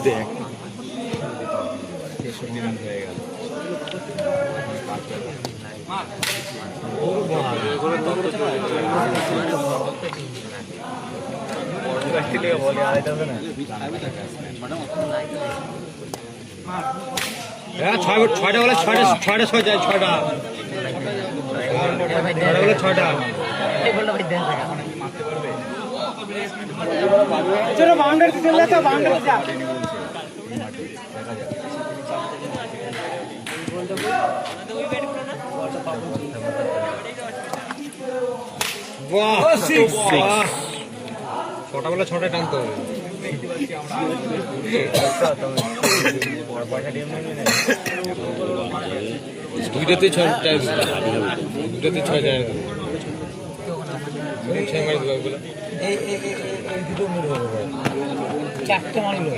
দেখ 63 রান হয়ে গেল। ছয়টা বলে ছয়টা ছয় যায় ছয়টা বলে ছয়টা ছটা বলে ছটায় টানতে হবে। দুইটাতে ছয় যায় ছয় মারি দেবো ওগুলো চারটে মারলো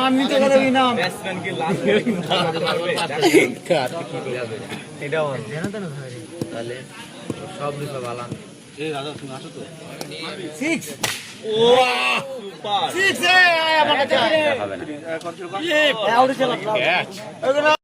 আমি তো ইনাম তাহলে সব দিকে ভালো। এই দাদা তুমি আসো তো 6 6 আমার কাছে হবে না